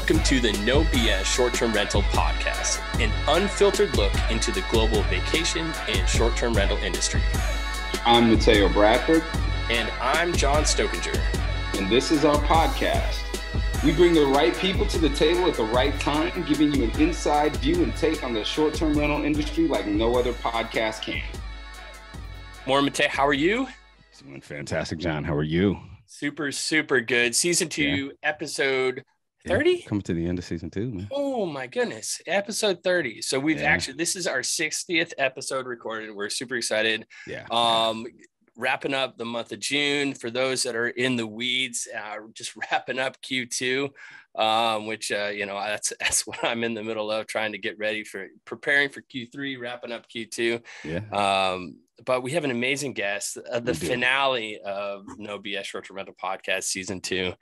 Welcome to the No BS Short-Term Rental Podcast, an unfiltered look into the global vacation and short-term rental industry. I'm Mateo Bradford. And I'm John Stokinger. And this is our podcast. We bring the right people to the table at the right time, giving you an inside view and take on the short-term rental industry like no other podcast can. Morning, Mateo. How are you? Doing fantastic, John. How are you? Super, super good. Season 2, episode 30? Coming to the end of season 2, man. Oh my goodness. Episode 30. So we've this is our 60th episode recorded. We're super excited. Wrapping up the month of June. For those that are in the weeds, just wrapping up Q2, which, that's what I'm in the middle of, trying to get ready for preparing for Q3, wrapping up Q2. But we have an amazing guest, the finale of No BS Short-Term Rental Podcast Season 2.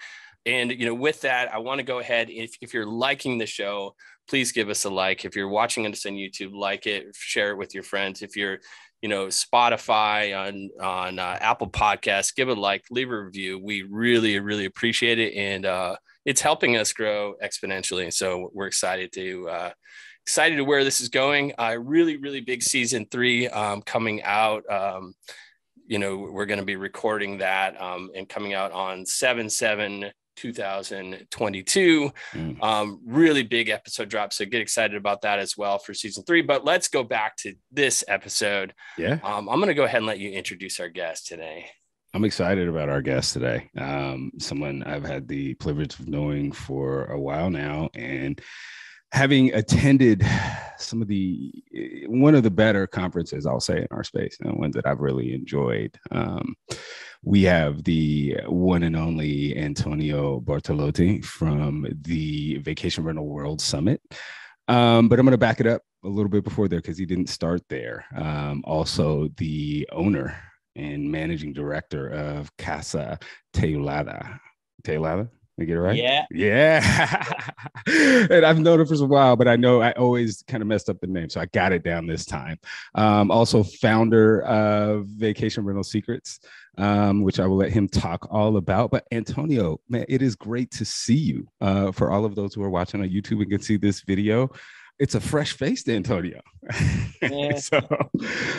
And, with that, I want to go ahead. If you're liking the show, please give us a like. If you're watching us on YouTube, like it, share it with your friends. If you're, Spotify on Apple Podcasts, give it a like, leave a review. We really, really appreciate it. And it's helping us grow exponentially. So we're excited to where this is going. Really, really big season 3 coming out. We're going to be recording that and coming out on 7/7/2022. Really big episode drop. So get excited about that as well for season 3. But let's go back to this episode. I'm going to go ahead and let you introduce our guest today. I'm excited about our guest today. Someone I've had the privilege of knowing for a while now, and having attended one of the better conferences, I'll say, in our space, and one that I've really enjoyed. We have the one and only Antonio Bortolotti from the Vacation Rental World Summit. But I'm going to back it up a little bit before there, because he didn't start there. Also the owner and managing director of Casa Teulada. Teulada? Did I get it right? Yeah. And I've known it for a while, but I know I always kind of messed up the name. So I got it down this time. Also founder of Vacation Rental Secrets, which I will let him talk all about. But Antonio, man, it is great to see you. For all of those who are watching on YouTube and can see this video, it's a fresh face to Antonio. So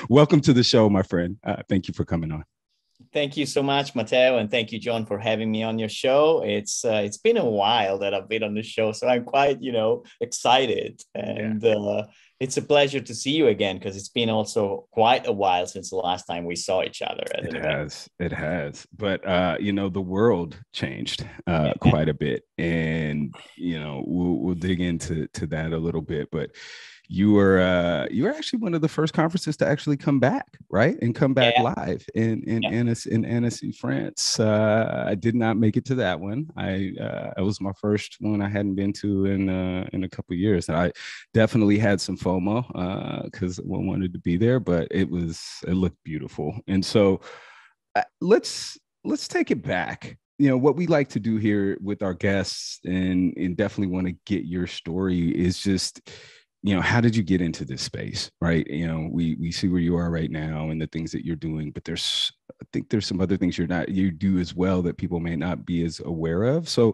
welcome to the show, my friend. Thank you for coming on. Thank you so much, Mateo, and thank you, John, for having me on your show. It's been a while that I've been on the show, so I'm quite, excited, and it's a pleasure to see you again, because it's been also quite a while since the last time we saw each other. It has, but the world changed quite a bit, and we'll dig into that a little bit, but. You were actually one of the first conferences to actually come back, right? And come back live in Annecy, France. I did not make it to that one. It was my first one I hadn't been to in a couple of years. And I definitely had some FOMO because I wanted to be there, but it looked beautiful. And so let's take it back. What we like to do here with our guests, and definitely want to get your story, is just how did you get into this space, right? We see where you are right now and the things that you're doing, but I think there's some other things you do as well that people may not be as aware of. So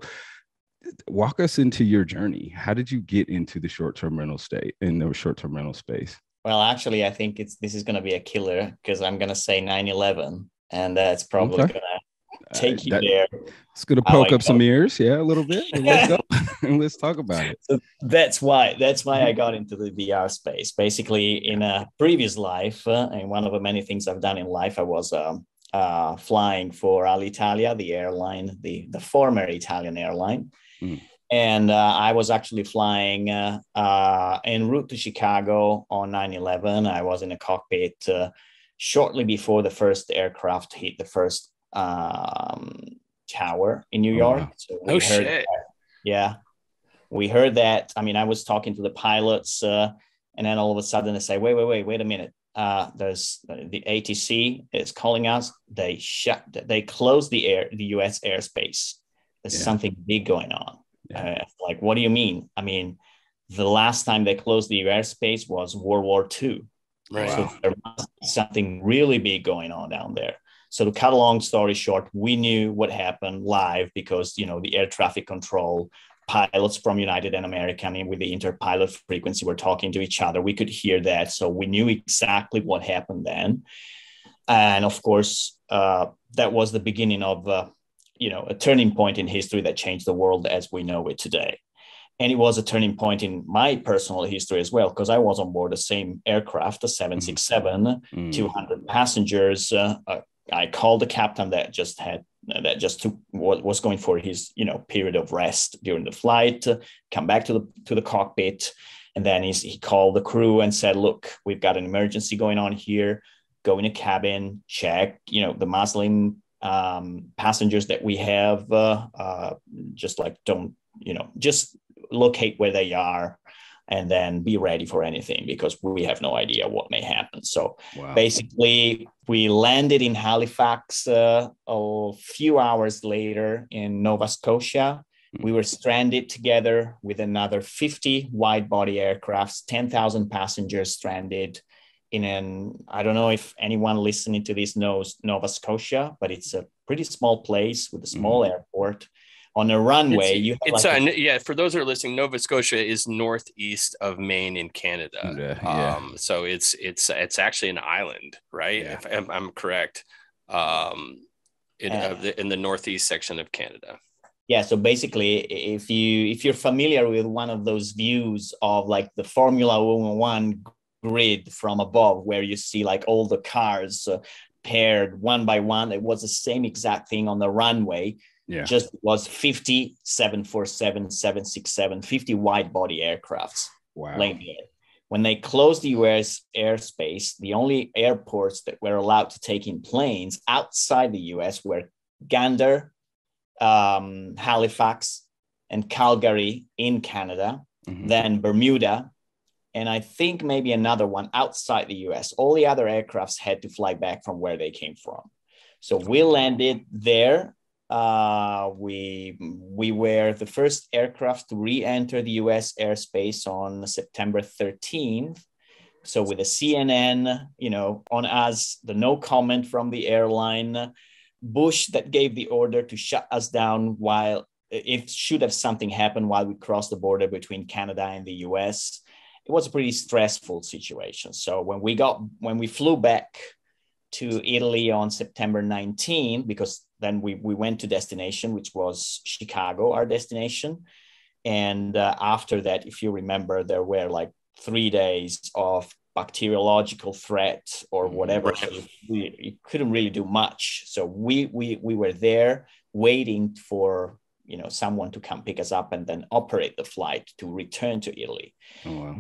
walk us into your journey. How did you get into the short-term rental space? Well, actually, I think this is going to be a killer, because I'm going to say 9/11, and that's probably going to take you there. It's going to poke up some ears, a little bit. And let's go and let's talk about it. So that's why I got into the VR space. Basically, in a previous life, and one of the many things I've done in life, I was flying for Alitalia, the airline, the former Italian airline. And I was actually flying en route to Chicago on 9/11. I was in a cockpit shortly before the first aircraft hit the first tower in New York. Wow. So we heard that. I mean, I was talking to the pilots, and then all of a sudden they say, wait a minute. There's the ATC is calling us. They closed the US airspace. There's something big going on. Like, what do you mean? I mean, the last time they closed the airspace was World War II. Right. So there must be something really big going on down there. So to cut a long story short, we knew what happened live because, the air traffic control pilots from United and American, and with the interpilot frequency, were talking to each other. We could hear that. So we knew exactly what happened then. And of course, that was the beginning of, a turning point in history that changed the world as we know it today. And it was a turning point in my personal history as well, because I was on board the same aircraft, the 767, 200 passengers. I called the captain that was going for his, period of rest during the flight, come back to the cockpit. And then he called the crew and said, look, we've got an emergency going on here. Go in a cabin, check, the Muslim passengers that we have, just locate where they are and then be ready for anything, because we have no idea what may happen. So basically we landed in Halifax a few hours later in Nova Scotia. We were stranded together with another 50 wide body aircrafts, 10,000 passengers stranded I don't know if anyone listening to this knows Nova Scotia, but it's a pretty small place with a small airport. On a runway, for those who are listening, Nova Scotia is northeast of Maine in Canada. So it's actually an island, right? If I'm correct, in the northeast section of Canada. Yeah. So basically, if you're familiar with one of those views of like the Formula One grid from above, where you see like all the cars paired one by one, it was the same exact thing on the runway. Just was 50 747, 767, 50 wide body aircrafts laying there. When they closed the US airspace, the only airports that were allowed to take in planes outside the US were Gander, Halifax, and Calgary in Canada, then Bermuda, and I think maybe another one outside the US. All the other aircrafts had to fly back from where they came from. So we landed there. We were the first aircraft to re-enter the US airspace on September 13th. So with a CNN, on us, the no comment from the airline, Bush that gave the order to shut us down should have something happened while we crossed the border between Canada and the US. It was a pretty stressful situation. So when we flew back to Italy on September 19, because then we went to destination, which was Chicago, our destination. And after that, if you remember, there were like 3 days of bacteriological threat or whatever. So you couldn't really do much. So we were there waiting for someone to come pick us up and then operate the flight to return to Italy.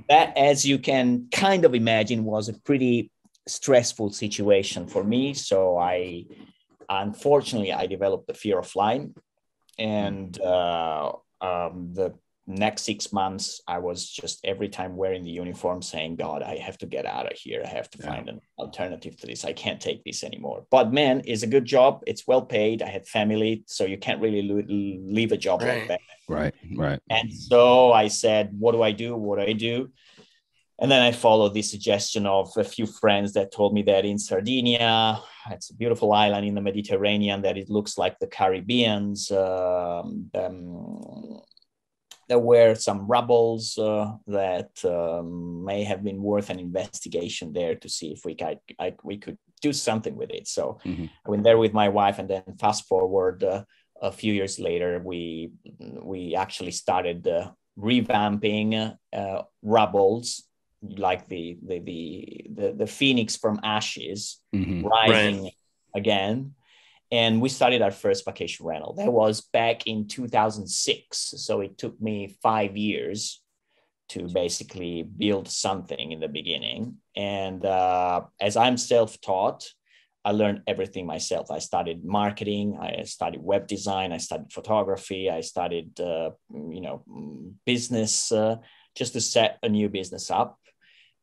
That, as you can kind of imagine, was a pretty stressful situation for me. So unfortunately I developed the fear of flying, and the next 6 months I was just every time wearing the uniform saying, God, I have to get out of here. I have to find an alternative to this. I can't take this anymore. But man, it's a good job. It's well paid. I had family, so you can't really leave a job like that. Right. And so I said, what do I do? And then I followed the suggestion of a few friends that told me that in Sardinia, it's a beautiful island in the Mediterranean, that it looks like the Caribbeans. There were some rubbles that may have been worth an investigation there to see if we could do something with it. So I went there with my wife, and then fast forward a few years later, we actually started revamping rubbles, like the phoenix from ashes, rising again. And we started our first vacation rental. That was back in 2006. So it took me 5 years to basically build something in the beginning. And as I'm self-taught, I learned everything myself. I studied marketing, I studied web design, I studied photography, I studied, business, just to set a new business up.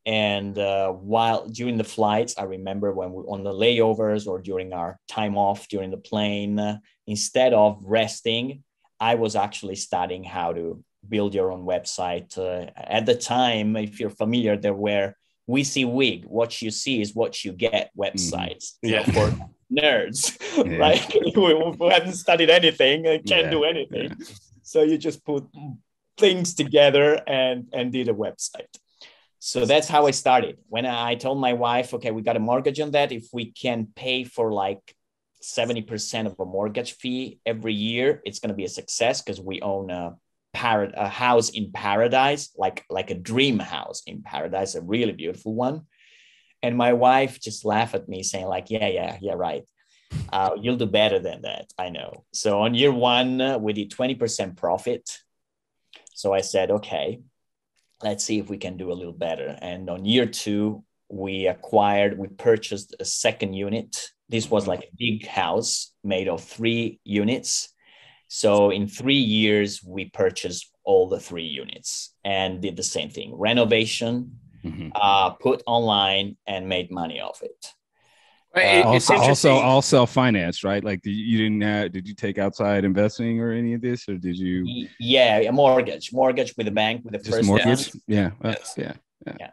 And while during the flights, I remember when we on the layovers or during our time off during the plane, instead of resting, I was actually studying how to build your own website. At the time, if you're familiar, there were WYSIWYG, what you see is what you get websites. For nerds, right? Who haven't studied anything, can't do anything. So you just put things together and did a website. So that's how I started. When I told my wife, okay, we got a mortgage on that. If we can pay for like 70% of a mortgage fee every year, it's going to be a success because we own a house in paradise, like a dream house in paradise, a really beautiful one. And my wife just laughed at me saying like, yeah, right. You'll do better than that. I know. So on year one, we did 20% profit. So I said, okay, let's see if we can do a little better. And on year two, we purchased a second unit. This was like a big house made of 3 units. So in 3 years, we purchased all the 3 units and did the same thing, renovation, put online and made money off it. All self-financed, right? Like did you take outside investing or any of this, or did you? Yeah, a mortgage with a bank with the just first mortgage. Yeah. Yeah.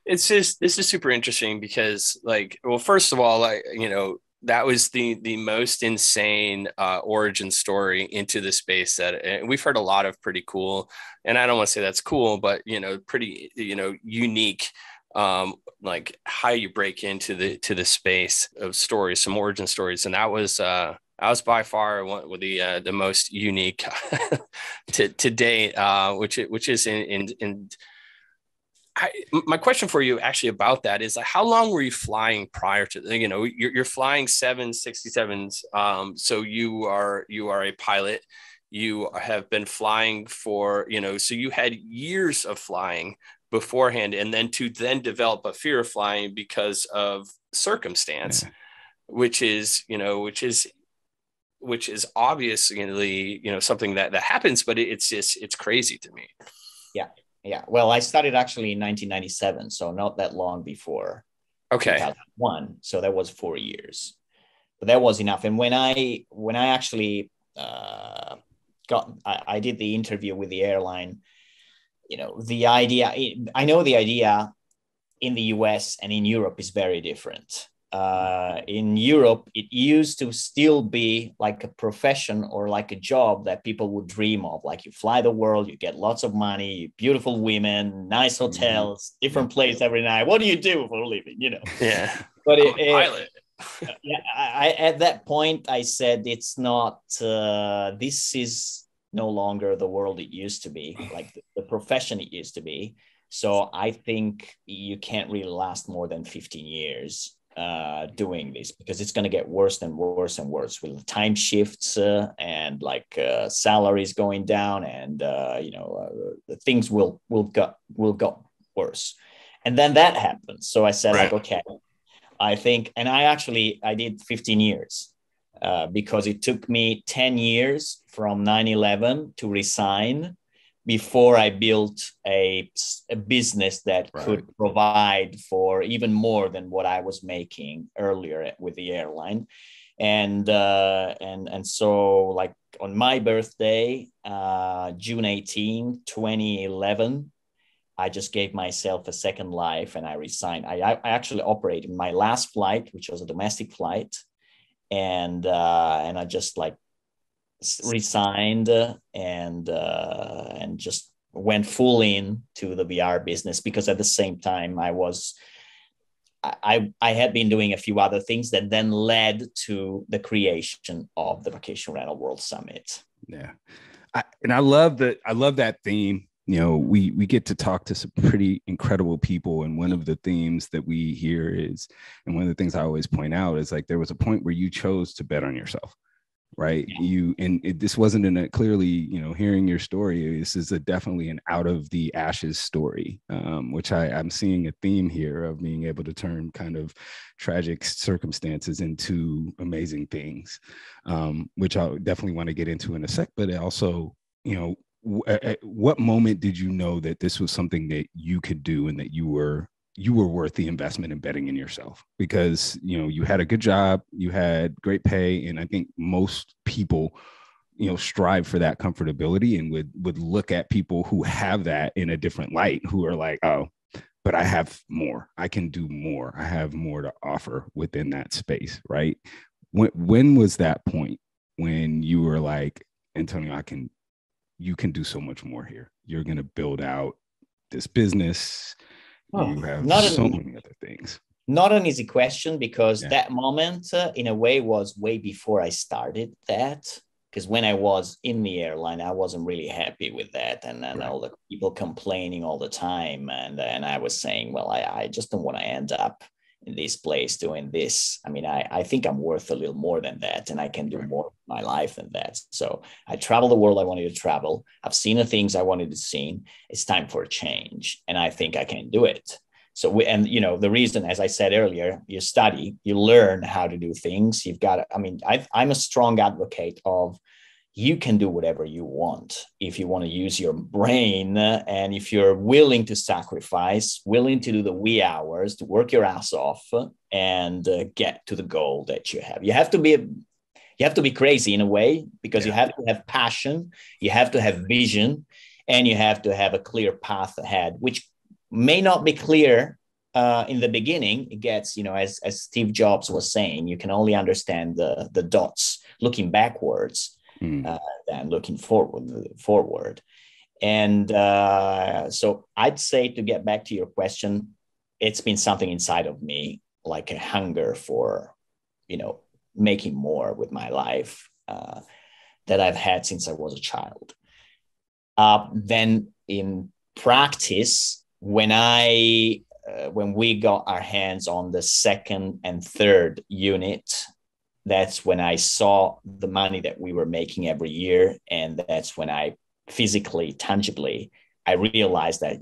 This is super interesting because first of all, that was the most insane origin story into the space that we've heard a lot of pretty cool, and I don't want to say that's cool, but pretty unique, like how you break into the space of stories, some origin stories, and that was by far one with the most unique to date, which is in my question for you actually about that is how long were you flying prior to, you're flying 767s. So you are a pilot, you have been flying for, so you had years of flying beforehand, and then to develop a fear of flying because of circumstance, which is obviously, something that happens, but it's crazy to me. Yeah. Well, I started actually in 1997, so not that long before 2001. So that was 4 years, but that was enough. And when I actually I did the interview with the airline, the idea in the US and in Europe is very different. In Europe, it used to still be like a profession or like a job that people would dream of. Like you fly the world, you get lots of money, beautiful women, nice hotels, different place every night. What do you do for a living? Yeah. But pilot. I at that point I said it's not. This is no longer the world it used to be, like the profession it used to be. So I think you can't really last more than 15 years. Doing this, because it's going to get worse and worse and worse with time shifts and salaries going down, and things will go worse. And then that happens. So I said, okay, I think, and I did 15 years because it took me 10 years from 9/11 to resign before I built a business that could provide for even more than what I was making earlier with the airline. And so like on my birthday, June 18, 2011, I just gave myself a second life and I resigned. I actually operated my last flight, which was a domestic flight. And I just resigned and just went full in to the VR business, because at the same time I had been doing a few other things that then led to the creation of the Vacation Rental World Summit. Yeah. I love that theme. We get to talk to some pretty incredible people. And one of the themes that we hear is, and one of the things I always point out is there was a point where you chose to bet on yourself. Right. This wasn't clearly, hearing your story, this is definitely an out of the ashes story, which I'm seeing a theme here of being able to turn kind of tragic circumstances into amazing things, which I definitely want to get into in a sec. But also, at what moment did you know that this was something that you could do and that you were worth the investment in betting in yourself? Because, you had a good job, you had great pay. And I think most people, strive for that comfortability and would look at people who have that in a different light, who are like, oh, but I have more, I can do more, I have more to offer within that space. Right. When was that point when you were like, Antonio, I can you can do so much more here. You're going to build out this business. You have so many other things. Not an easy question, because that moment, in a way, was way before I started that. Because when I was in the airline, I wasn't really happy with that. And then all the people complaining all the time. And I was saying, well, I just don't want to end up in this place doing this. I mean, I think I'm worth a little more than that, and I can do more with my life than that. So I traveled the world I wanted to travel. I've seen the things I wanted to see. It's time for a change, and I think I can do it. So the reason, as I said earlier, you study, you learn how to do things. You've got, I'm a strong advocate of, you can do whatever you want if you want to use your brain, and if you're willing to sacrifice, willing to do the wee hours, to work your ass off and get to the goal that you have. You have to be crazy in a way, because you have to have passion, you have to have vision, and you have to have a clear path ahead, which may not be clear in the beginning. It gets, as Steve Jobs was saying, you can only understand the dots looking backwards than looking forward. And so I'd say, to get back to your question, it's been something inside of me, like a hunger for, making more with my life that I've had since I was a child. Then in practice, when we got our hands on the second and third unit, that's when I saw the money that we were making every year. And that's when I physically, tangibly, I realized that,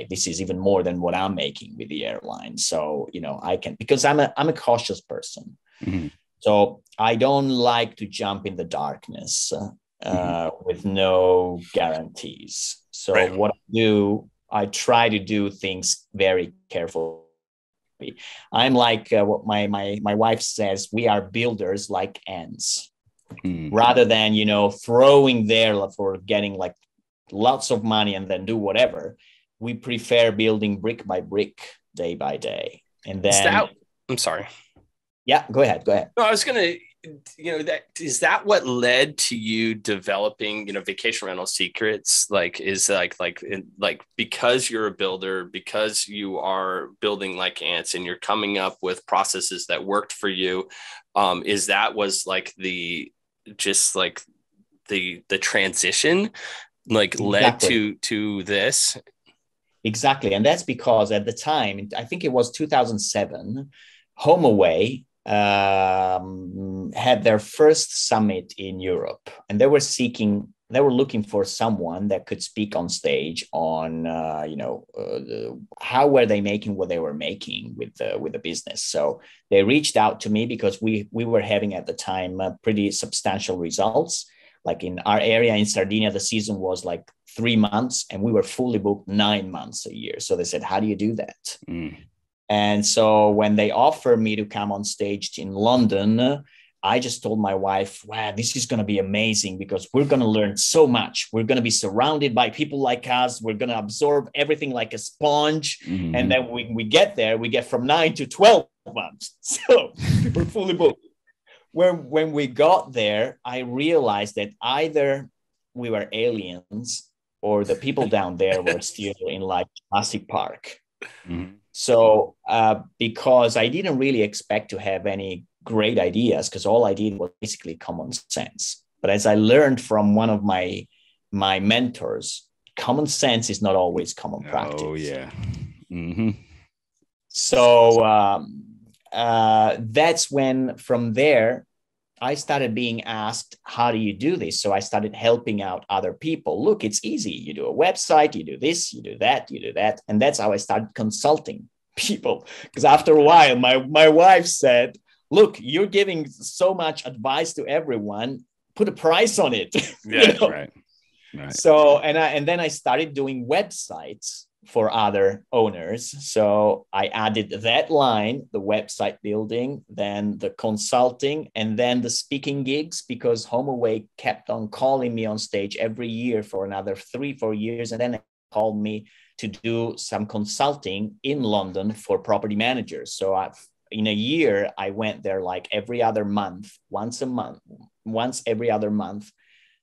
this is even more than what I'm making with the airline. So, I can, because I'm a cautious person. Mm-hmm. So I don't like to jump in the darkness with no guarantees. So what I do, I try to do things very carefully. I'm like what my wife says, we are builders like ants, rather than, throwing there for getting like lots of money and then do whatever. We prefer building brick by brick, day by day. And then I'm sorry. Yeah, go ahead. No, I was going to, is that what led to you developing, Vacation Rental Secrets? Because you're a builder, because you are building like ants and you're coming up with processes that worked for you. The transition, led to this? Exactly. And that's because at the time, I think it was 2007, HomeAway had their first summit in Europe, and they were looking for someone that could speak on stage on, how were they making what they were making with the business. So they reached out to me because we were having at the time pretty substantial results. Like in our area in Sardinia, the season was like 3 months, and we were fully booked 9 months a year. So they said, how do you do that? And so when they offered me to come on stage in London, I just told my wife, wow, this is going to be amazing, because we're going to learn so much. We're going to be surrounded by people like us. We're going to absorb everything like a sponge. Mm-hmm. And then when we get there, we get from 9 to 12 months. So we're fully booked. When we got there, I realized that either we were aliens or the people down there were still in like Jurassic Park. Mm-hmm. So because I didn't really expect to have any great ideas, because all I did was basically common sense. But as I learned from one of my mentors, common sense is not always common practice. Oh, yeah. Mm-hmm. So that's when, from there, I started being asked, how do you do this? So I started helping out other people. Look, it's easy. You do a website, you do this, you do that, you do that. And that's how I started consulting people. Because after a while, my wife said, look, you're giving so much advice to everyone. Put a price on it. Yeah, right. So, and then I started doing websites for other owners. So I added that line, the website building, then the consulting, and then the speaking gigs, because HomeAway kept on calling me on stage every year for another 3-4 years. And then they called me to do some consulting in London for property managers. So in a year, I went there like every other month, once every other month,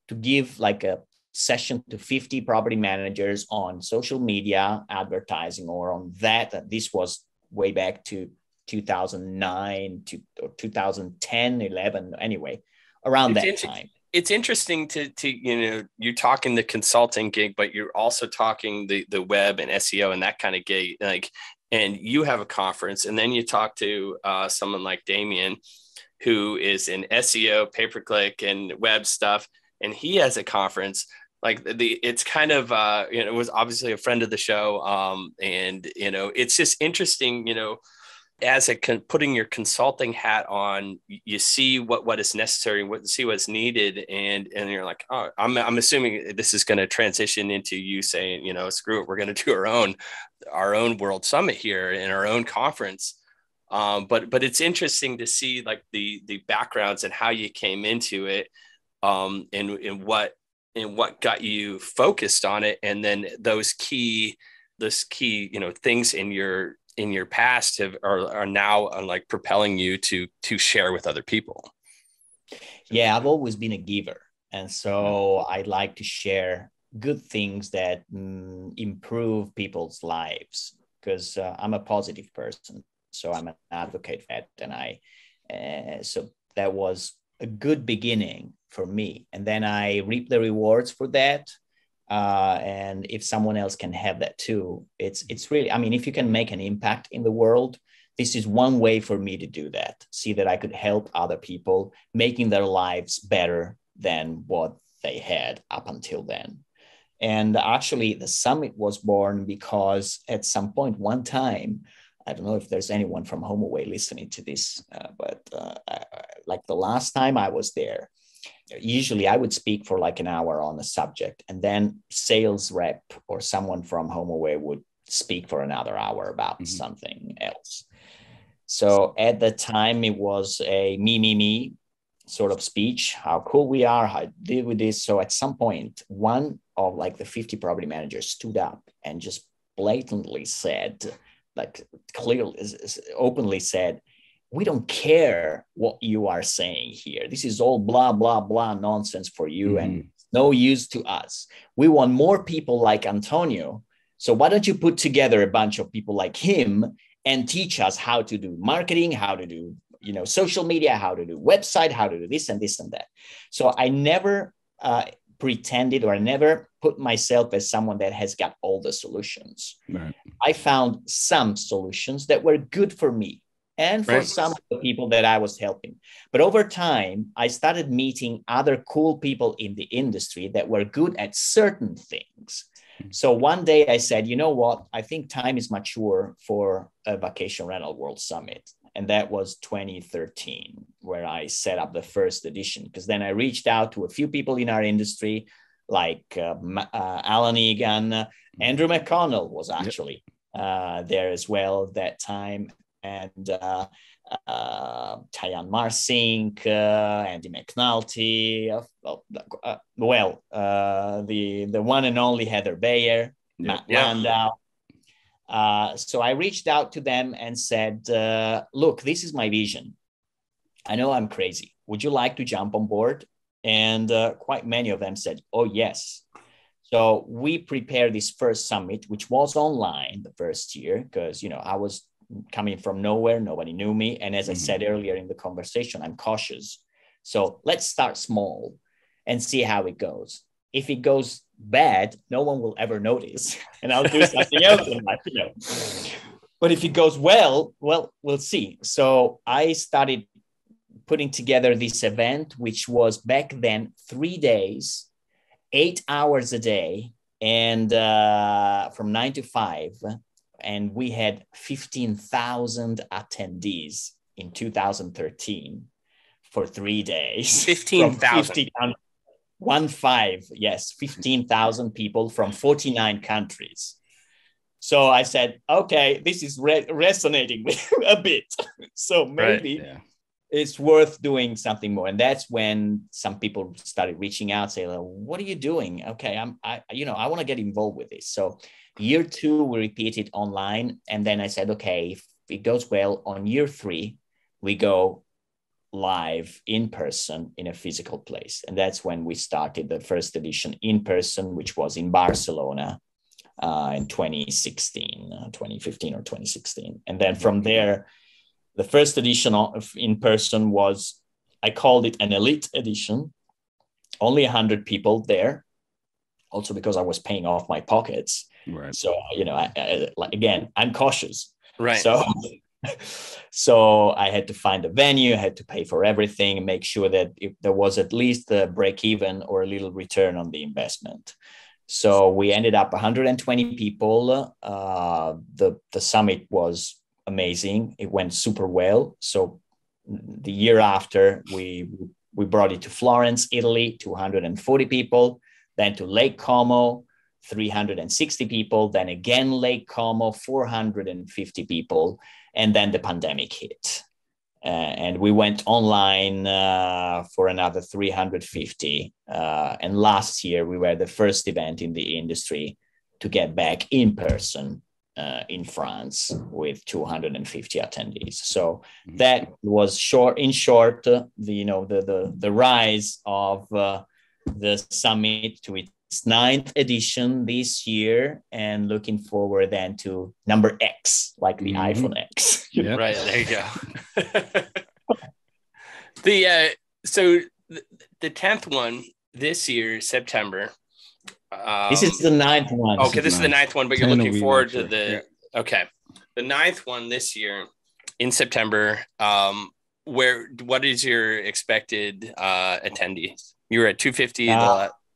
to give like a session to 50 property managers on social media advertising or on that. This was way back to 2009 or 2010, 11, anyway, around that time. It's interesting to you're talking the consulting gig, but you're also talking the web and SEO and that kind of gig, like, and you have a conference, and then you talk to someone like Damien, who is in SEO, pay-per-click, and web stuff, and he has a conference. Like it's kind of it was obviously a friend of the show, and it's just interesting, as putting your consulting hat on, you see what is necessary, see what's needed, and you're like, oh, I'm assuming this is going to transition into you saying, screw it, we're going to do our own World Summit here in our own conference. But it's interesting to see like the backgrounds and how you came into it, and what got you focused on it, and then those key things in your past are now like propelling you to share with other people. Yeah, I've always been a giver. And so I like to share good things that improve people's lives, because I'm a positive person. So I'm an advocate for that. And so that was a good beginning for me. And then I reap the rewards for that. And if someone else can have that too, it's really, I mean, if you can make an impact in the world, this is one way for me to do that. See that I could help other people, making their lives better than what they had up until then. And actually, the summit was born because at some point, one time, I don't know if there's anyone from HomeAway listening to this, but like the last time I was there, usually I would speak for like an hour on a subject, and then sales rep or someone from HomeAway would speak for another hour about something else. So at the time, it was a me sort of speech, how cool we are, how I deal with this. So at some point, one of like the 50 property managers stood up and just blatantly said, like clearly, openly said, we don't care what you are saying here. This is all blah, blah, blah nonsense for you and no use to us. We want more people like Antonio. So why don't you put together a bunch of people like him and teach us how to do marketing, how to do, social media, how to do website, how to do this and this and that. So I never pretended, or I never put myself as someone that has got all the solutions. Right. I found some solutions that were good for me and for some of the people that I was helping. But over time, I started meeting other cool people in the industry that were good at certain things. So one day I said, you know what? I think time is mature for a vacation rental World Summit. And that was 2013, where I set up the first edition. Because then I reached out to a few people in our industry, like Alan Egan, Andrew McConnell was actually there as well at that time. And Tayan Marsink, Andy McNulty, the one and only Heather Bayer, Matt Landau. So I reached out to them and said, look, this is my vision. I know I'm crazy. Would you like to jump on board? And quite many of them said, oh, yes. So we prepared this first summit, which was online the first year, because, I was coming from nowhere. Nobody knew me. And as I said earlier in the conversation, I'm cautious. So let's start small and see how it goes. If it goes bad, no one will ever notice, and I'll do something else in life, But if it goes well, we'll see. So I started putting together this event, which was back then 3 days, 8 hours a day, and from 9 to 5. And we had 15,000 attendees in 2013 for 3 days. 15,000. 15,000 people from 49 countries. So I said, okay, this is resonating with a bit. So maybe it's worth doing something more. And that's when some people started reaching out, saying, what are you doing? Okay, I want to get involved with this. So year 2, we repeated online. And then I said, okay, if it goes well, on year 3, we go live in person in a physical place. And that's when we started the first edition in person, which was in Barcelona in 2015 or 2016. And then from there, the first edition of in person was, I called it an elite edition, only 100 people there, also because I was paying off my pockets. Right. So, again, I'm cautious. Right. So I had to find a venue, I had to pay for everything, and make sure that if there was at least a break even or a little return on the investment. So we ended up 120 people. The summit was amazing. It went super well. So the year after, we brought it to Florence, Italy, 240 people, then to Lake Como, 360 people, then again Lake Como, 450 people, and then the pandemic hit. And we went online for another 350. And last year, we were the first event in the industry to get back in person in France with 250 attendees. So that was in short, the rise of the summit to its 9th edition this year, and looking forward then to number X, like the iPhone X. Yep. Right, there you go. So the 10th one this year, September. This is the 9th one. Okay, this is the 9th one, but you're looking forward to the okay, the 9th one this year in September. What is your expected attendees? You were at 250.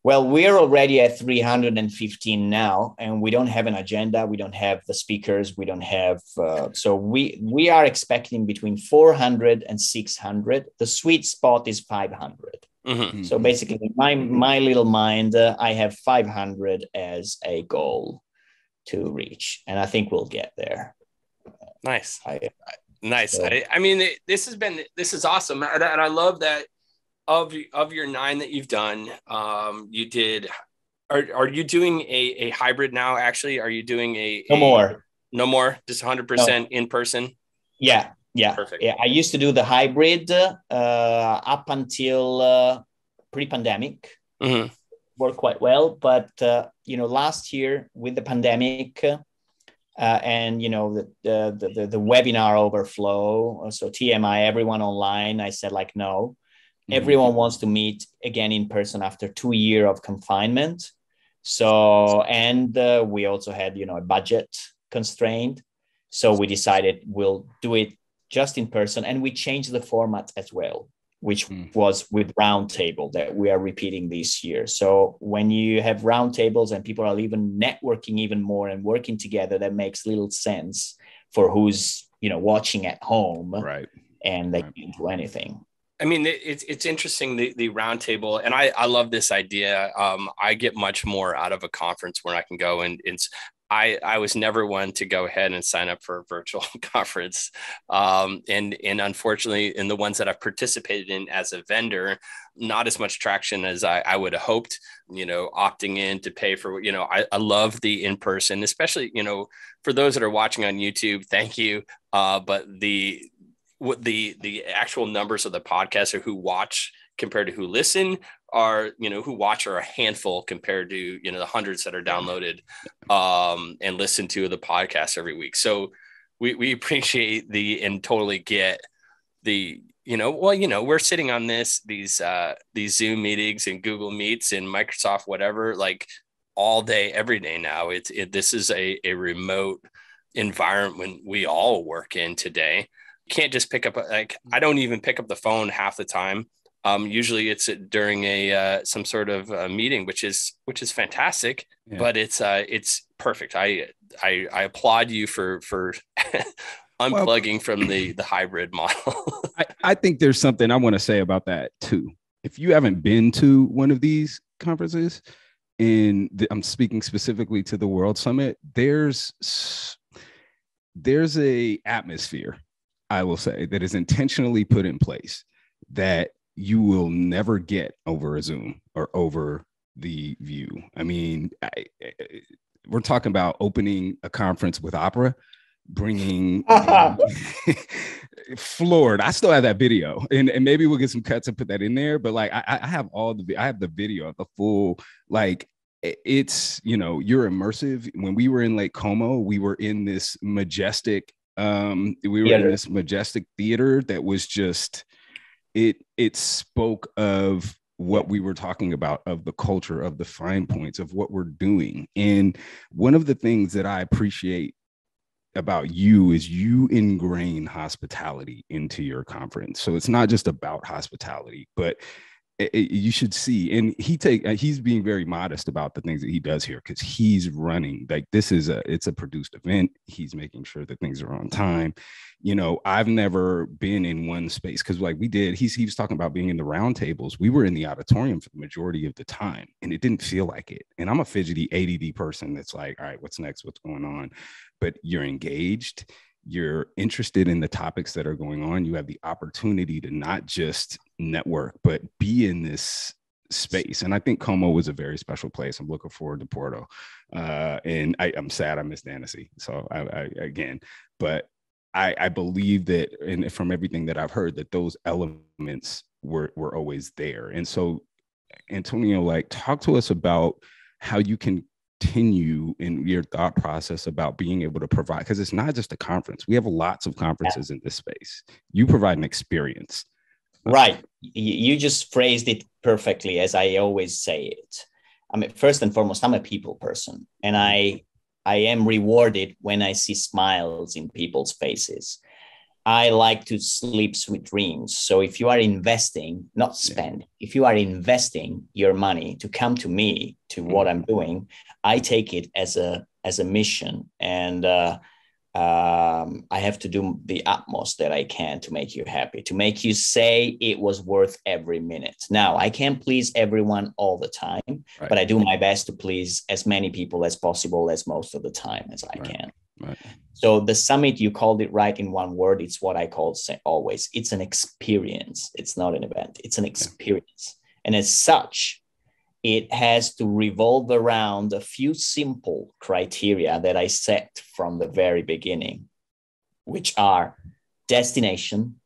Well, we're already at 315 now, and we don't have an agenda. We don't have the speakers. We don't have. So we are expecting between 400 and 600. The sweet spot is 500. Mm-hmm. So basically, in my little mind, I have 500 as a goal to reach, and I think we'll get there. Nice. Nice. So, I mean, this is awesome, and I love that. Of your 9 that you've done, you did. Are you doing a hybrid now? Actually, are you doing no more, just 100% in person? Yeah. Perfect. Yeah, I used to do the hybrid up until pre-pandemic. Mm-hmm. Worked quite well, but last year with the pandemic and the webinar overflow, so TMI, everyone online, I said like no. Everyone wants to meet again in person after 2 years of confinement. So, and we also had, a budget constraint. So we decided we'll do it just in person, and we changed the format as well, which was with roundtable that we are repeating this year. So when you have roundtables and people are even networking even more and working together, that makes little sense for who's, watching at home, right? And they can't do anything. I mean, it's interesting, the roundtable, and I love this idea. I get much more out of a conference where I can go and I was never one to go ahead and sign up for a virtual conference. And unfortunately, in the ones that I've participated in as a vendor, not as much traction as I would have hoped, opting in to pay for, I love the in-person, especially, for those that are watching on YouTube, thank you. But the actual numbers of the podcast or who watch compared to who listen are, who watch are a handful compared to, the hundreds that are downloaded and listen to the podcast every week. So we appreciate and totally get the, we're sitting on these Zoom meetings and Google Meets and Microsoft, whatever, like all day, every day now. This is a remote environment we all work in today. Can't just pick up I don't even pick up the phone half the time. Usually it's during some sort of meeting, which is fantastic, but it's perfect. I applaud you for unplugging from the hybrid model. I think there's something I want to say about that too. If you haven't been to one of these conferences, I'm speaking specifically to the World Summit, there's a atmosphere, I will say, that is intentionally put in place that you will never get over a Zoom or over the view. I mean, we're talking about opening a conference with opera. bringing floored. I still have that video, and maybe we'll get some cuts and put that in there. But like, I have I have the video of the full, like, it's, you know, you're immersive. When we were in Lake Como, we were in this majestic, in this majestic theater that was just, it spoke of what we were talking about, of the culture, of the fine points of what we're doing. And one of the things that I appreciate about you is you ingrain hospitality into your conference. So it's not just about hospitality, but you should see, and he's being very modest about the things that he does here, because he's running, like, it's a produced event. He's making sure that things are on time. You know, I've never been in one space, because like he was talking about being in the round tables. We were in the auditorium for the majority of the time, and it didn't feel like it. And I'm a fidgety ADD person that's like, all right, what's next? What's going on? But you're engaged. You're interested in the topics that are going on. You have the opportunity to not just network, but be in this space. And I think Como was a very special place. I'm looking forward to Porto. And I'm sad I missed Annecy. So I believe that, and from everything that I've heard, that those elements were always there. And so, Antonio, like, talk to us about how you can continue in your thought process about being able to provide, because it's not just a conference. We have lots of conferences in this space. You provide an experience. Right. You just phrased it perfectly, as I always say it. I mean, first and foremost, I'm a people person, and I am rewarded when I see smiles in people's faces. I like to sleep sweet dreams. So if you are investing, not spend, if you are investing your money to come to me, to what I'm doing, I take it as a mission. And I have to do the utmost that I can to make you happy, to make you say it was worth every minute. Now, I can't please everyone all the time, but I do my best to please as many people as possible, as most of the time as I can. Right. So the summit, you called it right in one word. It's what I call always. It's an experience. It's not an event. It's an experience. And as such, it has to revolve around a few simple criteria that I set from the very beginning, which are destination.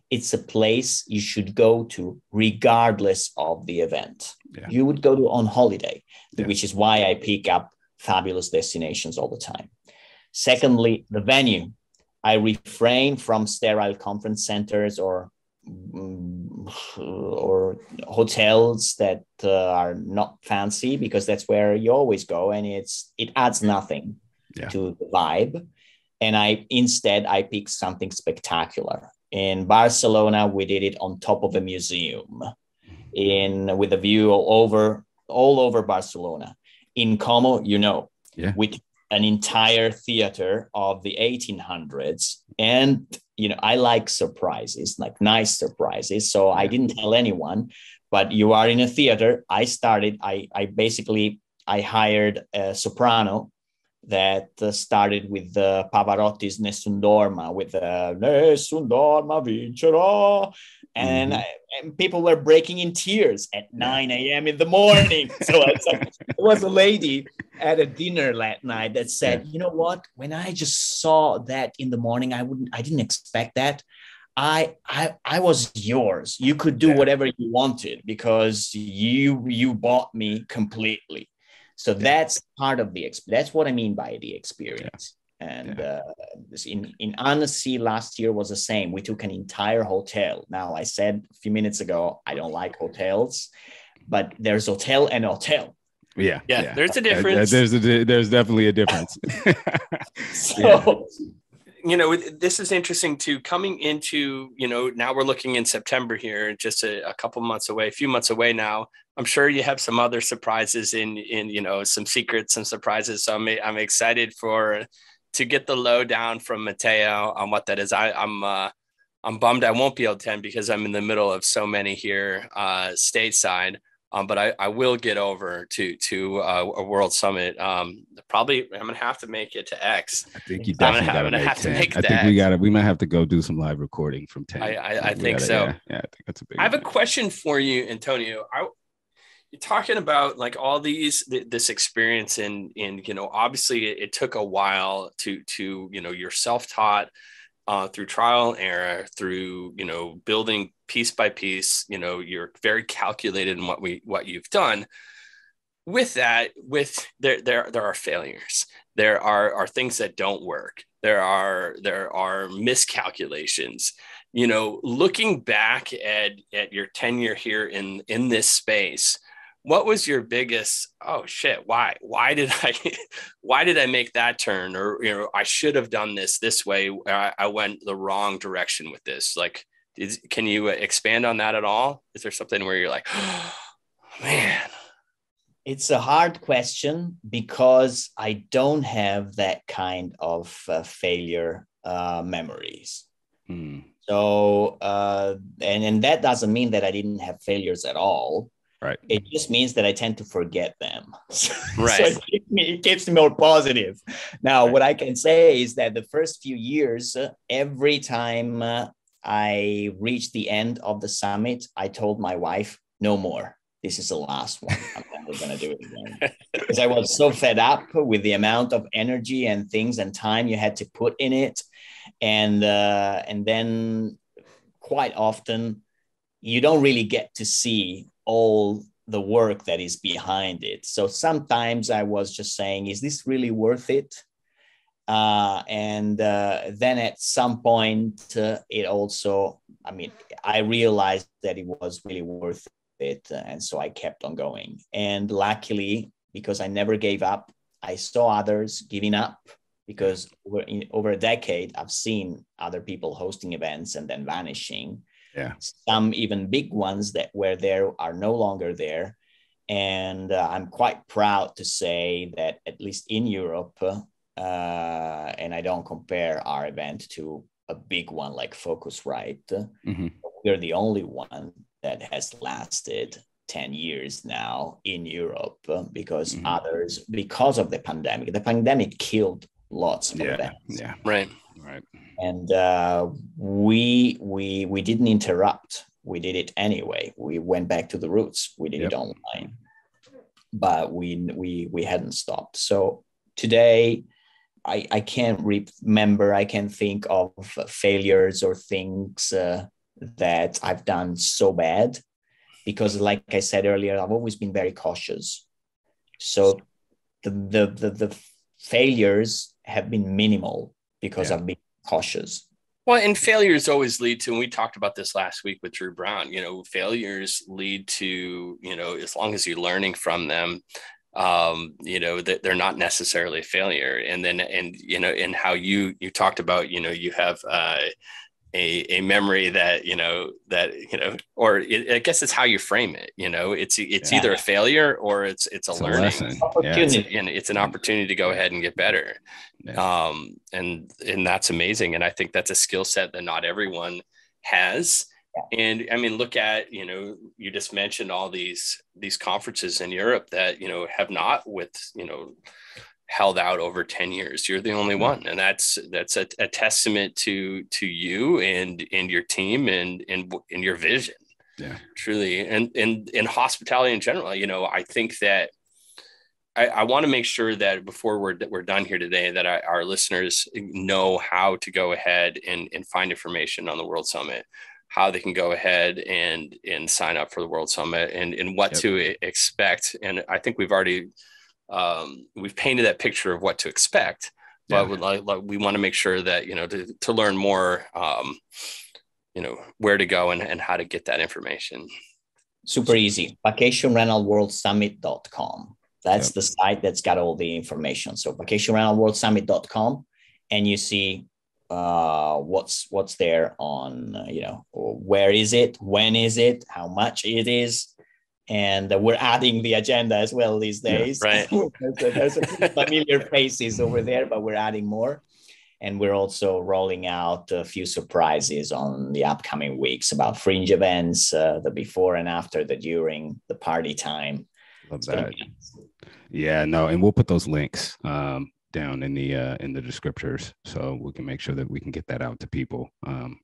It's a place you should go to regardless of the event. Yeah. You would go to on holiday, which is why I pick up fabulous destinations all the time. Secondly, the venue. I refrain from sterile conference centers or hotels that are not fancy, because that's where you always go, and it adds nothing to the vibe. And I pick something spectacular. In Barcelona, we did it on top of a museum, with a view all over Barcelona. In Como, with an entire theater of the 1800s. And, I like surprises, like nice surprises. So I didn't tell anyone, but you are in a theater. I hired a soprano that started with Pavarotti's Nessun Dorma, with Nessun Dorma vincerà. And people were breaking in tears at 9 a.m. in the morning. So there was a lady at a dinner that night that said, you know what, when I just saw that in the morning, I didn't expect that. I was yours. You could do whatever you wanted, because you bought me completely. So that's part of the experience. That's what I mean by the experience. And in Annecy last year was the same. We took an entire hotel. Now, I said a few minutes ago, I don't like hotels, but there's hotel and hotel. Yeah. There's a difference. There's definitely a difference. So, this is interesting too. Coming into, now we're looking in September here, just a few months away now. I'm sure you have some other surprises in some secrets, some surprises. So I'm excited to get the lowdown from Mateo on what that is. I'm bummed I won't be able to attend, because I'm in the middle of so many here stateside. But I will get over to a World Summit. Probably I'm gonna have to make it to X. I think you definitely have to make it. I think we might have to go do some live recording from 10. I think so. Yeah, I think that's a big. I have a question for you, Antonio. talking about like all this experience and obviously it took a while to you're self-taught through trial and error, through building piece by piece. You're very calculated in what you've done. With that, there are failures. There are things that don't work. There are miscalculations. Looking back at your tenure here in this space, what was your biggest, oh shit, why did I make that turn? Or, I should have done this way. I went the wrong direction with this. Like, can you expand on that at all? Is there something where you're like, oh, man? It's a hard question because I don't have that kind of failure memories. So, and that doesn't mean that I didn't have failures at all. Right. It just means that I tend to forget them. Right. So it keeps me more positive. Now, what I can say is that the first few years, every time I reached the end of the summit, I told my wife, no more. This is the last one. I'm never going to do it again. Because I was so fed up with the amount of energy and things and time you had to put in it. And then quite often, you don't really get to see all the work that is behind it. So sometimes I was just saying, is this really worth it? And then at some point, it also, I realized that it was really worth it. And so I kept on going. And luckily, because I never gave up, I saw others giving up, because over a decade, I've seen other people hosting events and then vanishing. Yeah. Some even big ones that were there are no longer there. And I'm quite proud to say that at least in Europe, and I don't compare our event to a big one like Focusrite, we're the only one that has lasted 10 years now in Europe, because others, because of the pandemic killed lots of events. Yeah. Right. And we didn't interrupt. We did it anyway. We went back to the roots. We did it online, but we hadn't stopped. So today, I can't remember. I can think of failures or things that I've done so bad, because, like I said earlier, I've always been very cautious. So the failures have been minimal because I've been cautious. Well, and failures always lead to, and we talked about this last week with Drew Brown, failures lead to, as long as you're learning from them, that they're not necessarily a failure. And then, and how you talked about, you have a memory that, or I guess it's how you frame it. It's either a failure or it's a learning lesson. It's an opportunity to go ahead and get better. And that's amazing. And I think that's a skill set that not everyone has. And look at, you just mentioned all these conferences in Europe that, have not held out over 10 years. You're the only one. And that's a testament to you and your team and your vision. Yeah, truly. And in hospitality in general, I think that I want to make sure that before we're done here today, that our listeners know how to go ahead and find information on the World Summit, how they can go ahead and sign up for the World Summit, and what to expect. And I think we've already we've painted that picture of what to expect, but we want to make sure that, to learn more, where to go and how to get that information. Super easy. vacationrentalworldsummit.com. That's the site that's got all the information. So vacationrentalworldsummit.com, and you see what's there on, where is it, when is it, how much it is. And we're adding the agenda as well these days. Yeah, right. There's a few familiar faces over there, but we're adding more. And we're also rolling out a few surprises on the upcoming weeks about fringe events, the before and after, the during, the party time. Love that. Yeah, no, and we'll put those links down in the descriptors, so we can make sure that we can get that out to people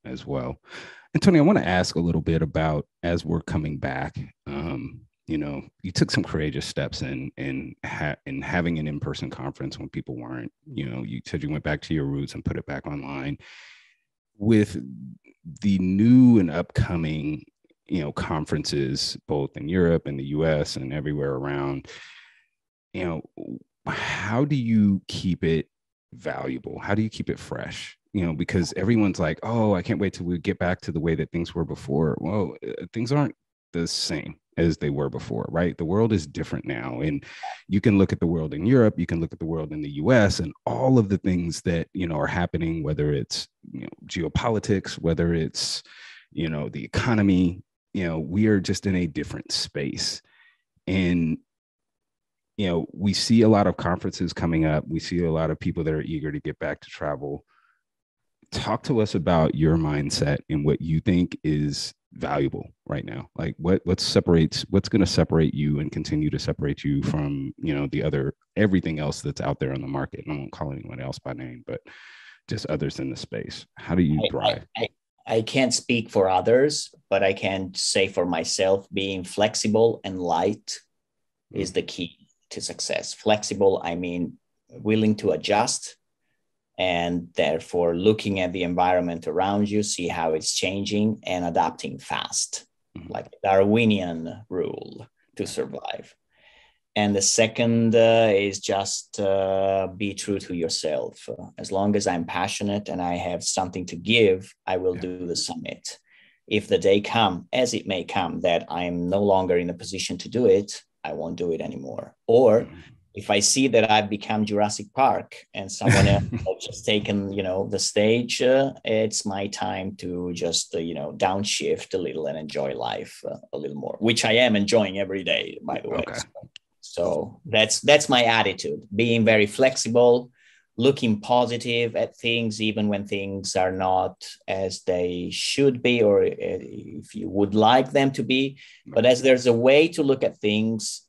as well. And Tony, I want to ask a little bit about, as we're coming back, you took some courageous steps in having an in-person conference when people weren't. You said you went back to your roots and put it back online. With the new and upcoming, conferences, both in Europe and the US and everywhere around, how do you keep it valuable? How do you keep it fresh? Because everyone's like, oh, I can't wait till we get back to the way that things were before. Well, things aren't the same as they were before, right? The world is different now. And you can look at the world in Europe, you can look at the world in the US, and all of the things that, are happening, whether it's, geopolitics, whether it's, the economy, we are just in a different space. And, we see a lot of conferences coming up. We see a lot of people that are eager to get back to travel. Talk to us about your mindset and what you think is valuable right now. Like what's going to separate you and continue to separate you from, everything else that's out there on the market. And I won't call anyone else by name, but just others in the space. How do you thrive? I can't speak for others, but I can say for myself, being flexible and light is the key to success. Flexible, I mean, willing to adjust, and therefore looking at the environment around you, see how it's changing and adapting fast, like the Darwinian rule to survive. And the second is just be true to yourself. As long as I'm passionate and I have something to give, I will do the summit. If the day come, as it may come, that I'm no longer in a position to do it, I won't do it anymore. Or if I see that I've become Jurassic Park and someone else has just taken, the stage, it's my time to just, downshift a little and enjoy life a little more, which I am enjoying every day, by the way. Okay. So that's my attitude, being very flexible, looking positive at things, even when things are not as they should be, or if you would like them to be. But as there's a way to look at things,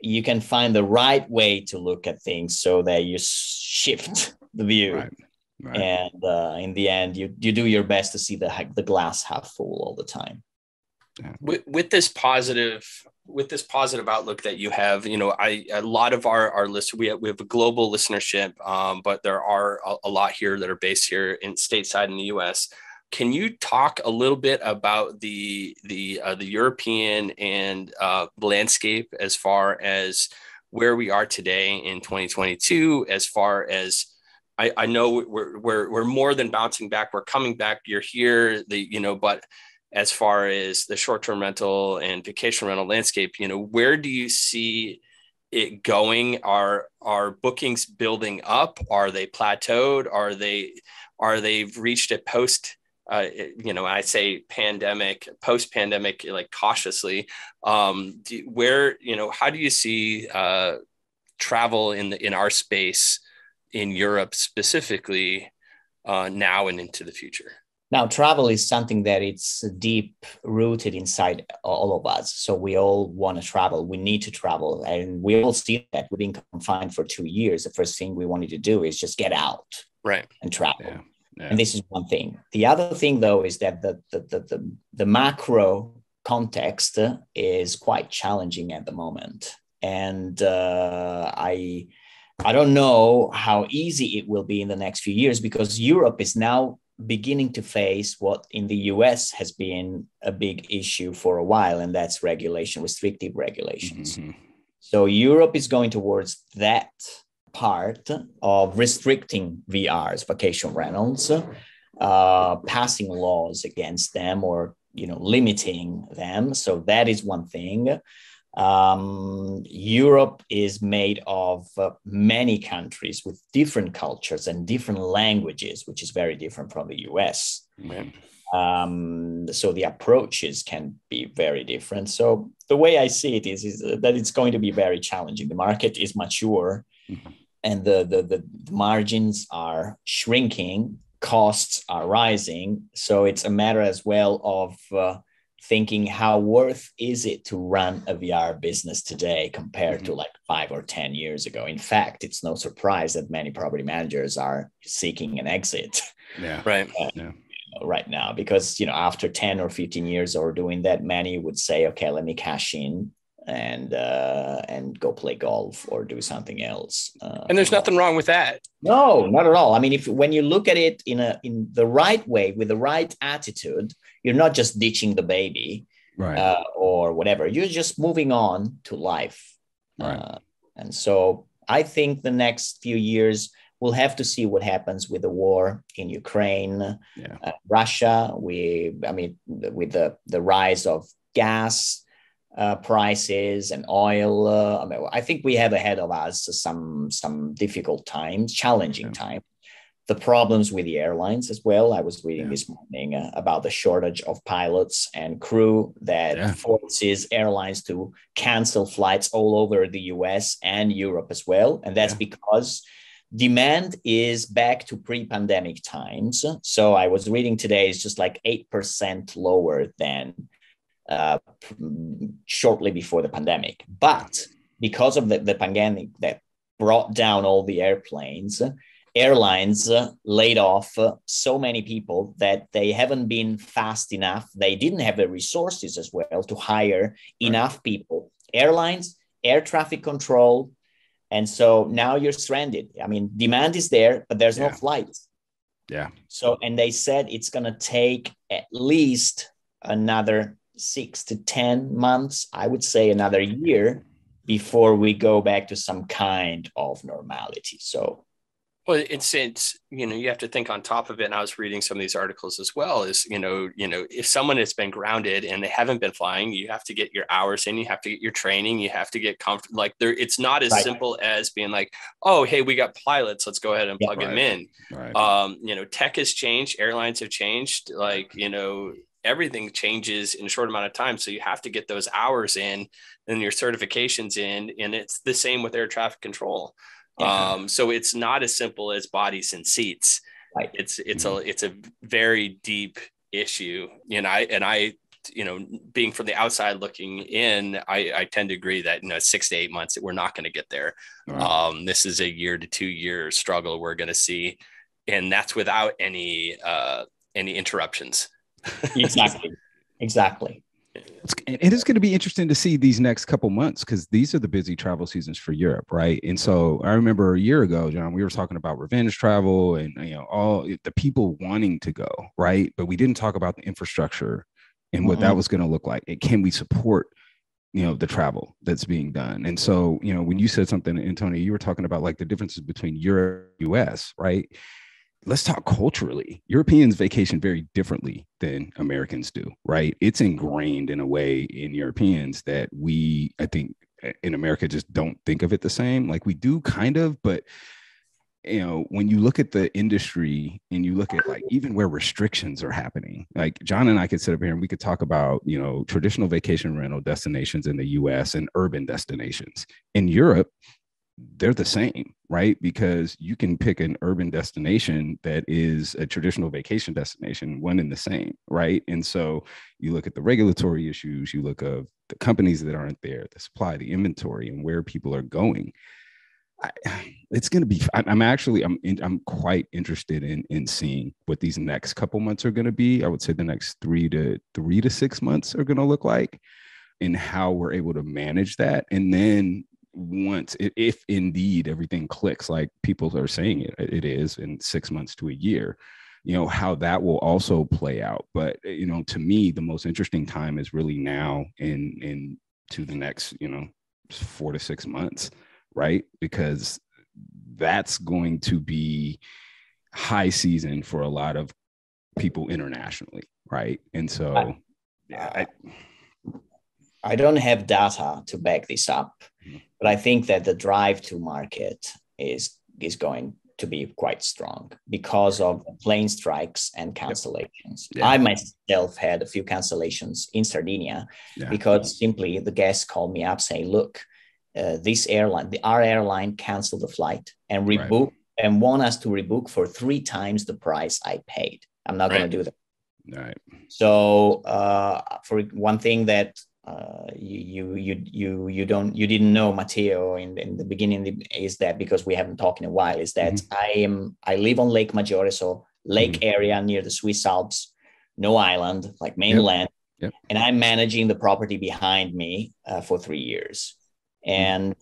you can find the right way to look at things so that you shift the view. Right. And in the end, you do your best to see the glass half full all the time. Yeah. With this positive outlook that you have, a lot of our listeners, we have a global listenership, but there are a lot here that are based here in stateside in the US. Can you talk a little bit about the European and landscape as far as where we are today in 2022? As far as I know, we're more than bouncing back. We're coming back. You're here. But as far as the short-term rental and vacation rental landscape, where do you see it going? Are bookings building up? Are they plateaued? Are they reached a post? I say post-pandemic, like cautiously. How do you see travel in our space in Europe specifically now and into the future? Now, travel is something that it's deep rooted inside all of us. So we all want to travel. We need to travel. And we all see that. We've been confined for 2 years. The first thing we wanted to do is just get out and travel. Yeah. Yeah. And this is one thing. The other thing, though, is that the macro context is quite challenging at the moment. And I don't know how easy it will be in the next few years, because Europe is now beginning to face what in the US has been a big issue for a while, and that's restrictive regulations. Mm-hmm. So Europe is going towards that part of restricting VRs, vacation rentals, passing laws against them or, limiting them. So that is one thing. Europe is made of many countries with different cultures and different languages, which is very different from the US. Mm-hmm. So the approaches can be very different. So the way I see it is that it's going to be very challenging. The market is mature, mm-hmm. and the margins are shrinking, costs are rising. So it's a matter as well of thinking how worth is it to run a VR business today compared mm-hmm. to like 5 or 10 years ago. In fact, it's no surprise that many property managers are seeking an exit. Yeah, right. Right now, because after 10 or 15 years or doing that, many would say, okay, let me cash in and go play golf or do something else. And there's nothing wrong with that. No, not at all. I mean, when you look at it in the right way, with the right attitude, you're not just ditching the baby, right, or whatever. You're just moving on to life. Right. And so I think the next few years we'll have to see what happens with the war in Ukraine, Russia. With the rise of gas prices and oil. I think we have ahead of us some difficult times, challenging times. The problems with the airlines as well. I was reading this morning about the shortage of pilots and crew that forces airlines to cancel flights all over the US and Europe as well. And that's because demand is back to pre-pandemic times. So I was reading today, it's just like 8% lower than shortly before the pandemic. But because of the pandemic that brought down all the airplanes, airlines laid off so many people that they haven't been fast enough. They didn't have the resources as well to hire enough people. Airlines, air traffic control. And so now you're stranded. I mean, demand is there, but there's no flights. Yeah. So, and they said it's going to take at least another 6 to 10 months, I would say another year, before we go back to some kind of normality. So, well, it's you have to think on top of it. And I was reading some of these articles as well. Is if someone has been grounded and they haven't been flying, you have to get your hours in. You have to get your training. You have to get comfortable. Like it's not as simple as being like, oh, hey, we got pilots. Let's go ahead and plug them in. Right. Tech has changed. Airlines have changed. Everything changes in a short amount of time. So you have to get those hours in and your certifications in. And it's the same with air traffic control. So it's not as simple as bodies and seats. Right. It's a very deep issue. I being from the outside looking in, I tend to agree that 6 to 8 months we're not going to get there. Right. This is a year to 2 year struggle we're going to see, and that's without any interruptions. Exactly. It is going to be interesting to see these next couple months, because these are the busy travel seasons for Europe, right? And so I remember a year ago, John, we were talking about revenge travel and all the people wanting to go, right? But we didn't talk about the infrastructure and what that was going to look like. And can we support the travel that's being done? And so when you said something, Antonio, you were talking about like the differences between Europe and US, right? Let's talk culturally. Europeans vacation very differently than Americans do, right? It's ingrained in a way in Europeans that I think in America just don't think of it the same. Like we do kind of, but when you look at the industry and you look at like even where restrictions are happening, like John and I could sit up here and we could talk about, traditional vacation rental destinations in the US and urban destinations. In Europe, they're the same, right? Because you can pick an urban destination that is a traditional vacation destination, one and the same, right? And so you look at the regulatory issues, you look at the companies that aren't there, the supply, the inventory, and where people are going. It's going to be, I'm quite interested in seeing what these next couple months are going to be. I would say the next 3 to 6 months are going to look like, and how we're able to manage that. And then once, if indeed everything clicks like people are saying it is in 6 months to a year, how that will also play out. But to me, the most interesting time is really now in to the next 4 to 6 months, right? Because that's going to be high season for a lot of people internationally, right? And so I don't have data to back this up, but I think that the drive to market is going to be quite strong because of plane strikes and cancellations. Yep. I myself had a few cancellations in Sardinia because simply the guests called me up saying, look, this airline, our airline canceled the flight and rebook and want us to rebook for 3 times the price I paid. I'm not going to do that. Right. So for one thing that you didn't know, Mateo, in the beginning, is that because we haven't talked in a while, is that I live on Lake Maggiore, so lake area near the Swiss Alps, no island, like mainland. Yep. And I'm managing the property behind me for 3 years. And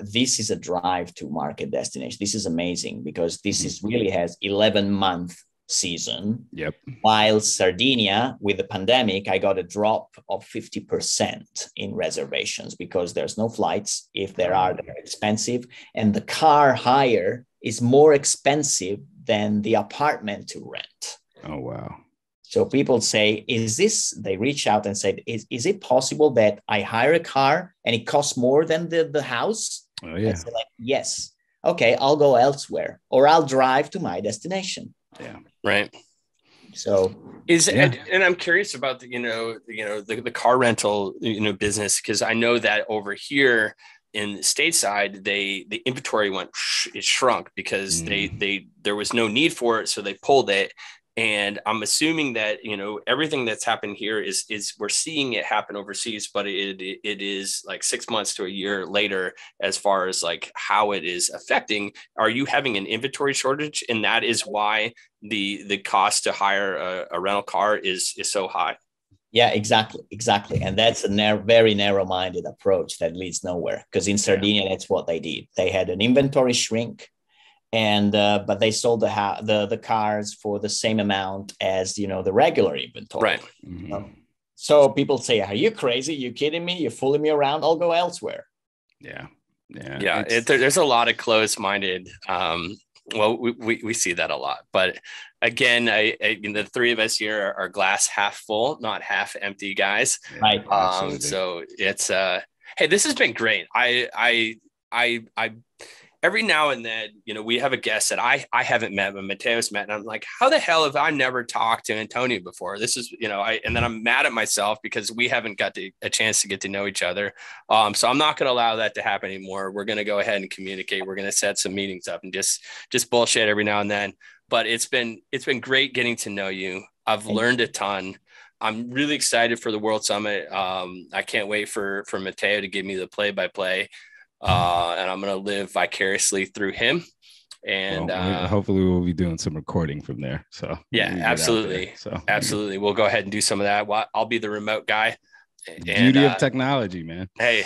this is a drive to market destination. This is amazing because this is really has 11-month season. Yep. While Sardinia, with the pandemic, I got a drop of 50% in reservations because there's no flights. If there are, they're expensive. And the car hire is more expensive than the apartment to rent. Oh, wow. So people say, they reach out and say, is it possible that I hire a car and it costs more than the house? Oh, yeah. I say like, yes. Okay, I'll go elsewhere or I'll drive to my destination. Yeah. Right. So and I'm curious about the car rental, business, because I know that over here in stateside, the inventory it shrunk because there was no need for it. So they pulled it. And I'm assuming that, everything that's happened here is we're seeing it happen overseas, but it is like 6 months to a year later, as far as like how it is affecting. Are you having an inventory shortage? And that is why the cost to hire a rental car is so high. Yeah, exactly. And that's a very narrow-minded approach that leads nowhere. Because in Sardinia, that's what they did. They had an inventory shrink. And but they sold the cars for the same amount as the regular inventory. Right. Mm-hmm. So people say, "Are you crazy? You kidding me? You're fooling me around? I'll go elsewhere." Yeah. There's a lot of closed-minded. Well, we see that a lot. But again, the three of us here are glass half full, not half empty guys. Right. So it's hey, this has been great. I every now and then, we have a guest that I haven't met, but Mateo's met. And I'm like, how the hell have I never talked to Antonio before? This is, and then I'm mad at myself because we haven't got a chance to get to know each other. So I'm not going to allow that to happen anymore. We're going to go ahead and communicate. We're going to set some meetings up and just bullshit every now and then. But it's been great getting to know you. I've learned a ton. I'm really excited for the World Summit. I can't wait for Mateo to give me the play-by-play. And I'm going to live vicariously through him. And hopefully we'll be doing some recording from there. So yeah, absolutely. Absolutely. We'll go ahead and do some of that. I'll be the remote guy. Beauty of technology, man. Hey,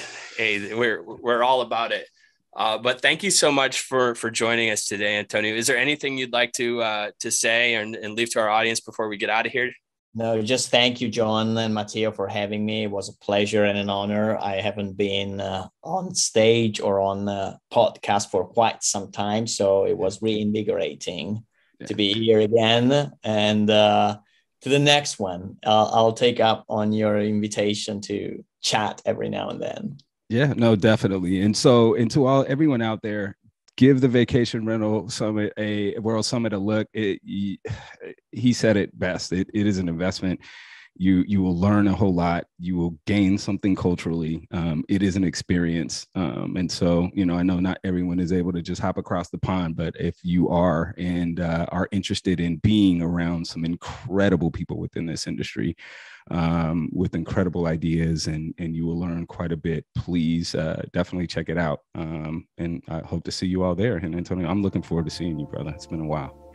we're all about it. But thank you so much for joining us today, Antonio. Is there anything you'd like to say and leave to our audience before we get out of here? No, just thank you, John and Mateo, for having me. It was a pleasure and an honor. I haven't been on stage or on a podcast for quite some time, so it was reinvigorating to be here again. And to the next one, I'll take up on your invitation to chat every now and then. Yeah, no, definitely. And so, to everyone out there, give the Vacation Rental Summit, a World Summit, a look. He said it best. It is an investment. You will learn a whole lot. You will gain something culturally. It is an experience. And so, I know not everyone is able to just hop across the pond, but if you are and are interested in being around some incredible people within this industry, with incredible ideas, and you will learn quite a bit, please definitely check it out. And I hope to see you all there. And Antonio, I'm looking forward to seeing you, brother. It's been a while.